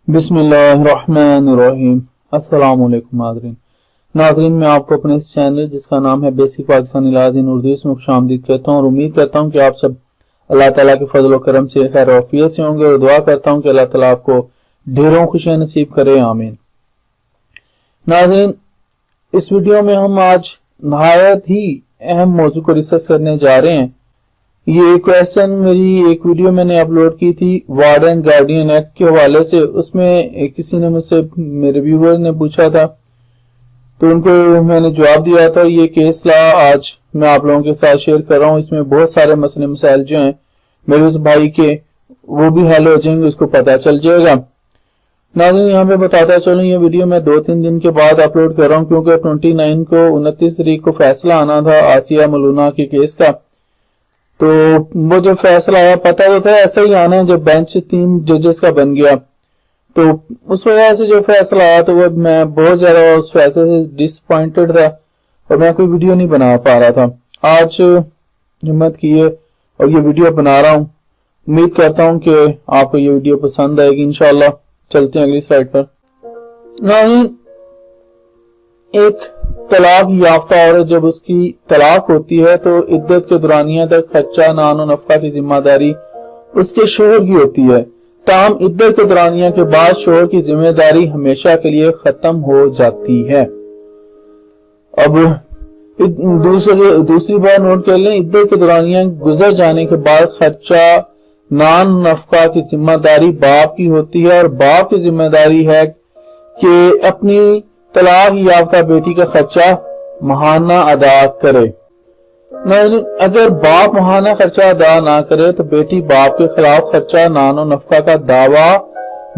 बिस्मिल्लाहिर्रहमानिर्रहीम। अस्सलाम वालेकुम नाज़रीन, मैं आपको अपने इस चैनल जिसका नाम है बेसिक पाकिस्तानी इलाज इन उर्दू इसमें खुशामदीद कहता हूँ और उम्मीद करता हूँ कि आप सब अल्लाह ताला के फजल व करम से खैर आफियत से होंगे और दुआ करता हूँ कि अल्लाह ताला आपको ढेरों खुशियां नसीब करे, आमीन। नाज़रीन, इस वीडियो में हम आज नहायत ही अहम मौजू को डिस्कस करने जा रहे हैं। ये क्वेश्चन मेरी एक वीडियो मैंने अपलोड की थी वार्डन गार्डियन एक्ट के हवाले से। उसमें किसी ने मुझसे, मेरे व्यूअर ने पूछा था तो उनको मैंने जवाब दिया था। ये केस ला आज मैं आप लोगों के साथ शेयर कर रहा हूँ। इसमें बहुत सारे मसले मसाइल जो हैं मेरे उस भाई के वो भी हल हो जाएंगे, उसको पता चल जाएगा। नाज़रीन, यहाँ पे बताता चलूं, ये वीडियो मैं 2-3 दिन के बाद अपलोड कर रहा हूँ क्योंकि 29 तारीख को फैसला आना था आसिया मलूना के केस का। तो वो जो फैसला आया पता तो था ऐसा ही आना है जब बेंच 3 जजेस का बन गया। तो उस वजह से जो फैसला आया तो वो मैं बहुत ज्यादा उस फैसले से डिसअपॉइंटेड था और मैं कोई वीडियो नहीं बना पा रहा था। आज हिम्मत की है और ये वीडियो बना रहा हूँ। उम्मीद करता हूँ कि आपको ये वीडियो पसंद आएगी इंशाल्लाह। चलते हैं अगली स्लाइड पर। नहीं, एक तलाक याफ्ता औरत जब उसकी तलाक होती है तो इद्दत के दौरानिया तक खर्चा नान और नफका की जिम्मेदारी उसके शोहर की होती है। ताम इद्दत के दौरानिया के बाद शोहर की जिम्मेदारी हमेशा के लिए खत्म हो जाती है। अब दूसरी बार नोट कर लें, इद्दत के दौरानिया गुजर जाने के बाद खर्चा नान नफका की जिम्मेदारी बाप की होती है और बाप की जिम्मेदारी है कि अपनी तलाक याफ्ता बेटी का खर्चा महाना अदा करे। अगर बाप महाना खर्चा अदा ना करे तो बेटी बाप के खिलाफ खर्चा नानो नफका का दावा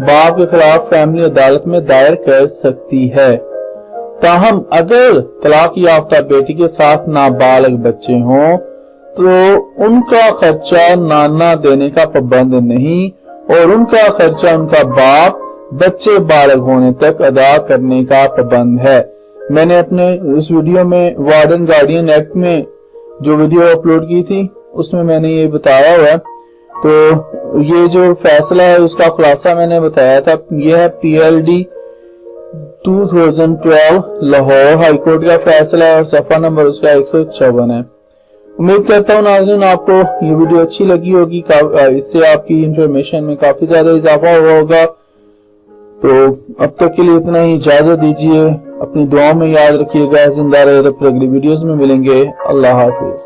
बाप के खिलाफ फैमिली अदालत में दायर कर सकती है। ताहम अगर तलाक याफ्ता बेटी के साथ नाबालिग बच्चे हों तो उनका खर्चा नाना देने का पाबंद नहीं और उनका खर्चा उनका बाप बच्चे बालग होने तक अदा करने का पाबंद है। मैंने अपने उस वीडियो में वार्डन गार्डियन एक्ट में जो वीडियो अपलोड की थी उसमें मैंने ये बताया हुआ है। तो ये जो फैसला है उसका खुलासा मैंने बताया था। यह है PLD 2012 लाहौर हाईकोर्ट का फैसला है और सफा नंबर उसका 154 है। उम्मीद करता हूँ नाज़रीन आपको ये वीडियो अच्छी लगी होगी। इससे आपकी इंफॉर्मेशन में काफी ज्यादा इजाफा हुआ होगा। तो अब तक के लिए इतना ही, इजाजत दीजिए। अपनी दुआओं में याद रखिएगा। जिंदा रहे, अगली वीडियोस में मिलेंगे। अल्लाह हाफिज।